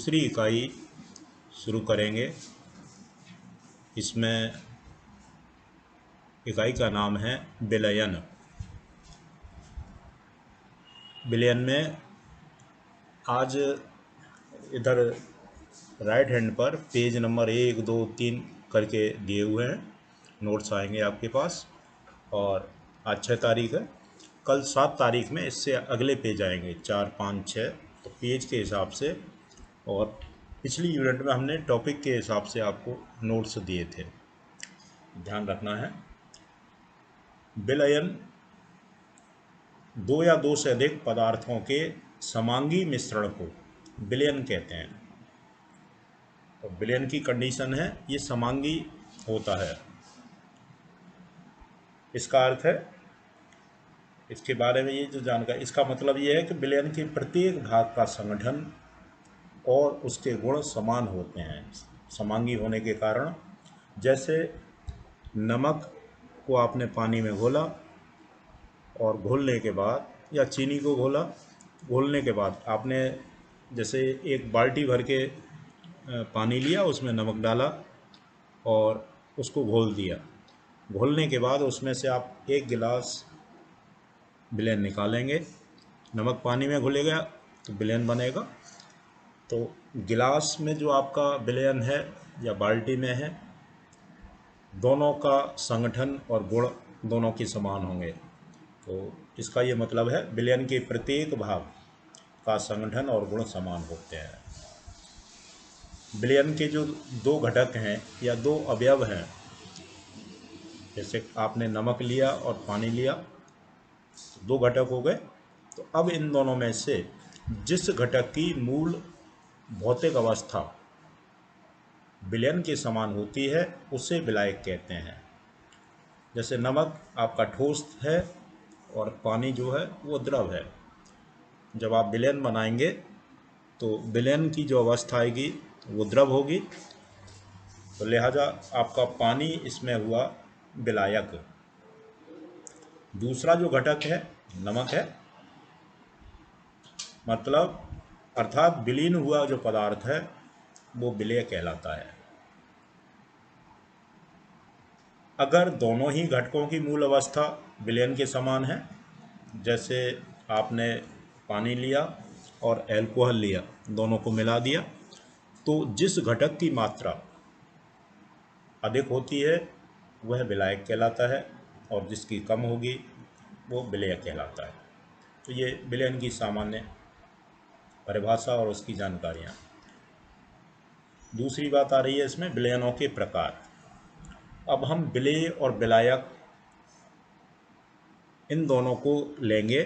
दूसरी इकाई शुरू करेंगे। इसमें इकाई का नाम है विलयन। विलयन में आज इधर राइट हैंड पर पेज नंबर 1, 2, 3 करके दिए हुए हैं, नोट्स आएंगे आपके पास। और आज 6 तारीख है, कल 7 तारीख में इससे अगले पेज आएंगे, 4, 5, 6, तो पेज के हिसाब से। और पिछली यूनिट में हमने टॉपिक के हिसाब से आपको नोट्स दिए थे, ध्यान रखना है। विलयन दो या दो से अधिक पदार्थों के समांगी मिश्रण को विलयन कहते हैं। तो विलयन की कंडीशन है ये समांगी होता है। इसका अर्थ है, इसके बारे में ये जो जानकारी, इसका मतलब ये है कि विलयन के प्रत्येक भाग का संगठन और उसके गुण समान होते हैं, समांगी होने के कारण। जैसे नमक को आपने पानी में घोला और घोलने के बाद, या चीनी को घोलने के बाद आपने जैसे एक बाल्टी भर के पानी लिया, उसमें नमक डाला और उसको घोल दिया। घोलने के बाद उसमें से आप 1 गिलास विलयन निकालेंगे। नमक पानी में घुलेगा तो विलयन बनेगा। तो गिलास में जो आपका विलयन है या बाल्टी में है, दोनों का संगठन और गुण दोनों के समान होंगे। तो इसका ये मतलब है विलयन के प्रत्येक भाग का संगठन और गुण समान होते हैं। विलयन के जो 2 घटक हैं या 2 अवयव हैं, जैसे आपने नमक लिया और पानी लिया, तो 2 घटक हो गए। तो अब इन दोनों में से जिस घटक की मूल भौतिक अवस्था विलयन के समान होती है उसे विलायक कहते हैं। जैसे नमक आपका ठोस है और पानी जो है वो द्रव है। जब आप विलयन बनाएंगे तो विलयन की जो अवस्था आएगी वो द्रव होगी, तो लिहाजा आपका पानी इसमें हुआ विलायक। दूसरा जो घटक है नमक है, मतलब अर्थात विलीन हुआ जो पदार्थ है वो विलेय कहलाता है। अगर दोनों ही घटकों की मूल अवस्था विलयन के समान है, जैसे आपने पानी लिया और अल्कोहल लिया, दोनों को मिला दिया, तो जिस घटक की मात्रा अधिक होती है वह विलायक कहलाता है और जिसकी कम होगी वो विलेय कहलाता है। तो ये विलयन की सामान्य परिभाषा और उसकी जानकारियाँ। दूसरी बात आ रही है इसमें विलयनों के प्रकार। अब हम विलेय और विलायक इन दोनों को लेंगे।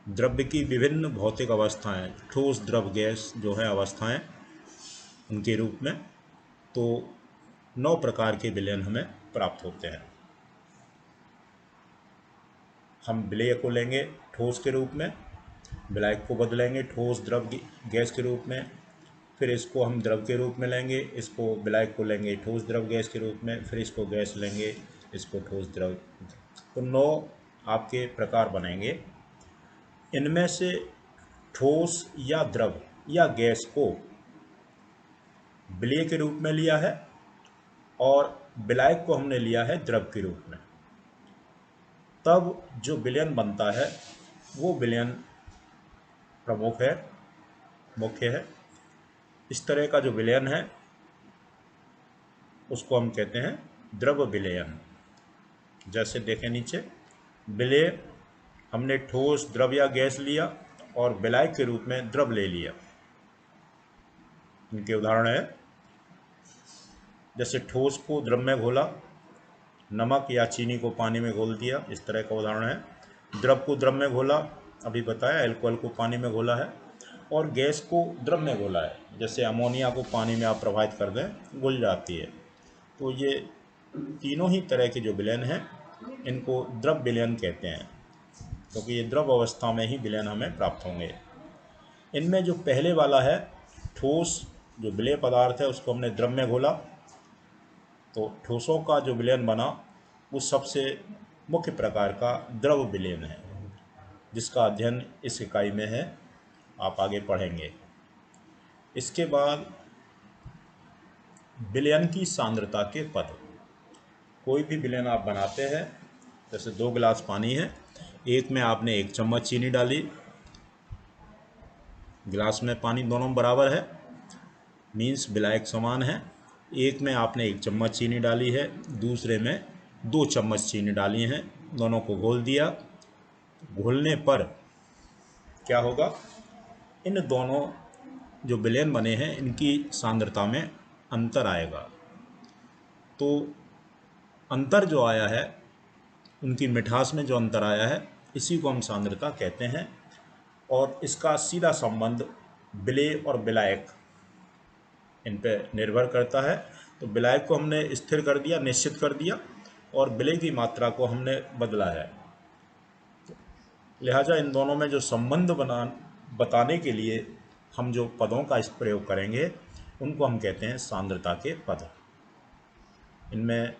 द्रव्य की विभिन्न भौतिक अवस्थाएं, ठोस, द्रव, गैस जो है अवस्थाएं, उनके रूप में तो 9 प्रकार के विलयन हमें प्राप्त होते हैं। हम विलेय को लेंगे ठोस के रूप में, विलायक को बदलेंगे ठोस, द्रव, गैस के रूप में, फिर इसको हम द्रव के रूप में लेंगे, इसको विलायक को लेंगे ठोस, द्रव, गैस के रूप में, फिर इसको गैस लेंगे, इसको ठोस, द्रव। तो 9 आपके प्रकार बनेंगे। इनमें से ठोस या द्रव या गैस को विलेय के रूप में लिया है और विलायक को हमने लिया है द्रव के रूप में। तब जो विलयन बनता है वो विलयन प्रमुख है, मुख्य है। इस तरह का जो विलयन है उसको हम कहते हैं द्रव विलयन। जैसे देखें नीचे, विलेय हमने ठोस, द्रव या गैस लिया और विलायक के रूप में द्रव ले लिया। इनके उदाहरण है, जैसे ठोस को द्रव में घोला, नमक या चीनी को पानी में घोल दिया, इस तरह का उदाहरण है। द्रव को द्रव में घोला, अभी बताया, अल्कोहल को पानी में घोला है। और गैस को द्रव में घोला है, जैसे अमोनिया को पानी में आप प्रवाहित कर दें, घुल जाती है। तो ये तीनों ही तरह के जो विलयन हैं इनको द्रव विलयन कहते हैं, क्योंकि ये द्रव अवस्था में ही विलयन हमें प्राप्त होंगे। इनमें जो पहले वाला है ठोस, जो विलेय पदार्थ है उसको हमने द्रव में घोला, तो ठोसों का जो विलयन बना वो सबसे मुख्य प्रकार का द्रव विलयन है, जिसका अध्ययन इस इकाई में है, आप आगे पढ़ेंगे। इसके बाद विलयन की सांद्रता के पद। कोई भी विलयन आप बनाते हैं, जैसे 2 गिलास पानी है, एक में आपने 1 चम्मच चीनी डाली, गिलास में पानी दोनों बराबर है, मीन्स विलायक समान है। एक में आपने 1 चम्मच चीनी डाली है, दूसरे में 2 चम्मच चीनी डाली हैं, दोनों को घोल दिया। घोलने पर क्या होगा, इन दोनों जो विलयन बने हैं इनकी सांद्रता में अंतर आएगा। तो अंतर जो आया है, उनकी मिठास में जो अंतर आया है, इसी को हम सांद्रता कहते हैं। और इसका सीधा संबंध विलेय और विलायक इन पे निर्भर करता है। तो विलायक को हमने स्थिर कर दिया, निश्चित कर दिया, और विलेय की मात्रा को हमने बदला है। लिहाजा इन दोनों में जो संबंध बताने के लिए हम जो पदों का इस प्रयोग करेंगे उनको हम कहते हैं सांद्रता के पद। इनमें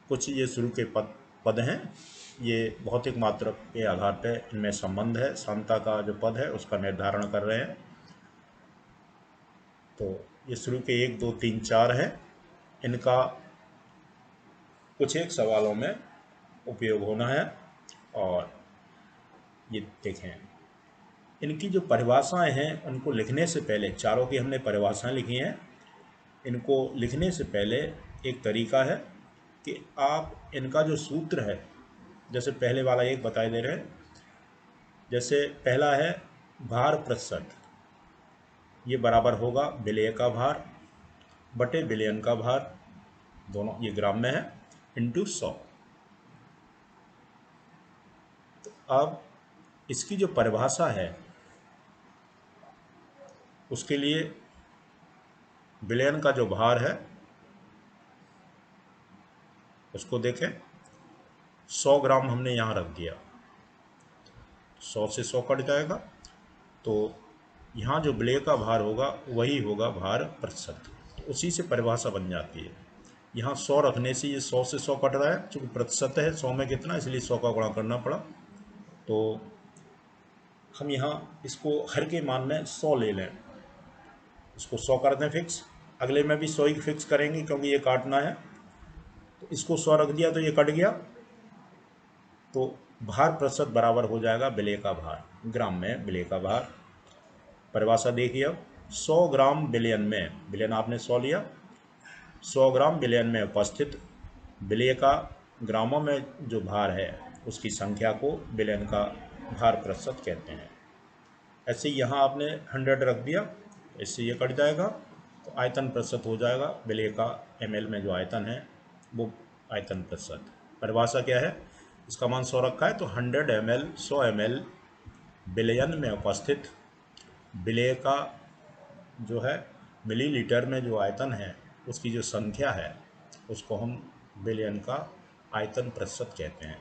कुछ ये शुरू के पद हैं, ये भौतिक मात्रा के आधार पर इनमें संबंध है, सांद्रता का जो पद है उसका निर्धारण कर रहे हैं। तो ये शुरू के 1, 2, 3, 4 हैं, इनका कुछ एक सवालों में उपयोग होना है। और ये देखें, इनकी जो परिभाषाएं हैं उनको लिखने से पहले, चारों की हमने परिभाषाएं लिखी हैं, इनको लिखने से पहले एक तरीका है कि आप इनका जो सूत्र है, जैसे पहले वाला एक बताए दे रहे हैं, जैसे पहला है भार प्रतिशत, ये बराबर होगा विलेय का भार बटे विलयन का भार, दोनों ये ग्राम में है, इंटू 100। तो अब इसकी जो परिभाषा है उसके लिए विलयन का जो भार है उसको देखें, 100 ग्राम हमने यहाँ रख दिया, 100 से 100 कट जाएगा, तो यहाँ जो विलेय का भार होगा वही होगा भार प्रतिशत। तो उसी से परिभाषा बन जाती है। यहाँ 100 रखने से ये 100 से 100 कट रहा है, चूँकि प्रतिशत है 100 में कितना, इसलिए 100 का गुणा करना पड़ा। तो हम यहाँ इसको हर के मान में 100 ले लें, इसको 100 कर दें फिक्स, अगले में भी 100 ही फिक्स करेंगे क्योंकि ये काटना है। तो इसको 100 रख दिया तो ये कट गया, तो भार प्रतिशत बराबर हो जाएगा विलेय का भार, ग्राम में विलेय का भार। परिभाषा देखिए, अब 100 ग्राम विलयन में, विलयन आपने 100 लिया, 100 ग्राम विलयन में उपस्थित विलेय का ग्रामों में जो भार है उसकी संख्या को विलयन का भार प्रतिशत कहते हैं। ऐसे यहाँ आपने 100 रख दिया, इससे ये कट जाएगा, तो आयतन प्रतिशत हो जाएगा विलेय का ml में जो आयतन है वो आयतन प्रतिशत। परिभाषा क्या है, इसका मान 100 रखा है, तो 100 ml 100 ml विलयन में उपस्थित विलेय का जो है मिलीलीटर में जो आयतन है उसकी जो संख्या है उसको हम विलयन का आयतन प्रतिशत कहते हैं।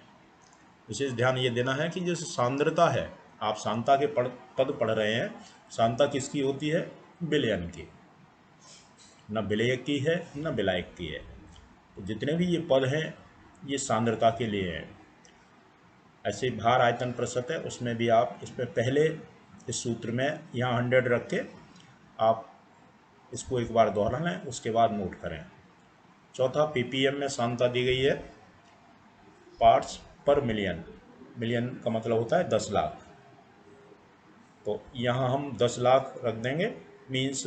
विशेष ध्यान ये देना है कि जैसे सांद्रता है, आप सांद्रता के पद पढ़ रहे हैं, सांद्रता किसकी होती है, विलयन की, न विलेय की है न विलायक की है। तो जितने भी ये पद हैं ये सांद्रता के लिए हैं। ऐसे भार आयतन प्रतिशत है, उसमें भी आप इसमें पहले इस सूत्र में यहाँ 100 रख के आप इसको एक बार दोहरा लें, उसके बाद नोट करें। चौथा, ppm में सांद्रता दी गई है, पार्ट्स पर मिलियन, मिलियन का मतलब होता है 10 लाख, तो यहाँ हम 10 लाख रख देंगे, मीन्स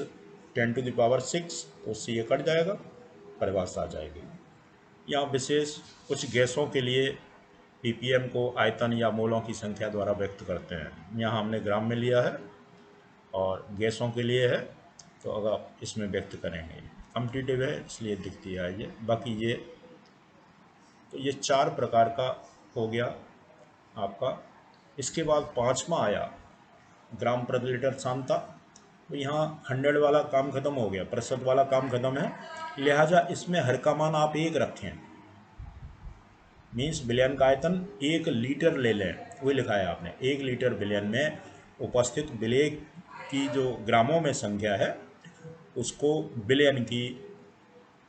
10⁶, तो उससे ये कट जाएगा, परिभाषा आ जाएगी। यहाँ विशेष कुछ गैसों के लिए ppm को आयतन या मोलों की संख्या द्वारा व्यक्त करते हैं, यहाँ हमने ग्राम में लिया है, और गैसों के लिए है तो अगर इसमें व्यक्त करेंगे, कॉम्पिटिटिव है इसलिए दिखती है ये। बाकी ये तो ये 4 प्रकार का हो गया आपका। इसके बाद 5वां आया ग्राम प्रति लीटर सांद्रता। तो यहाँ 100 वाला काम खत्म हो गया, प्रतिशत वाला काम खत्म है, लिहाजा इसमें हर का मान आप 1 रखें, मीन्स विलयन का आयतन 1 लीटर ले लें, वही लिखा है आपने, 1 लीटर विलयन में उपस्थित विलेय की जो ग्रामों में संख्या है उसको विलयन की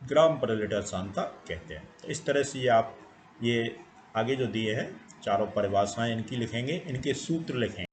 ग्राम प्रति लीटर सांद्रता कहते हैं। तो इस तरह से आप ये आगे जो दिए हैं चारों परिभाषाएं इनकी लिखेंगे, इनके सूत्र लिखेंगे।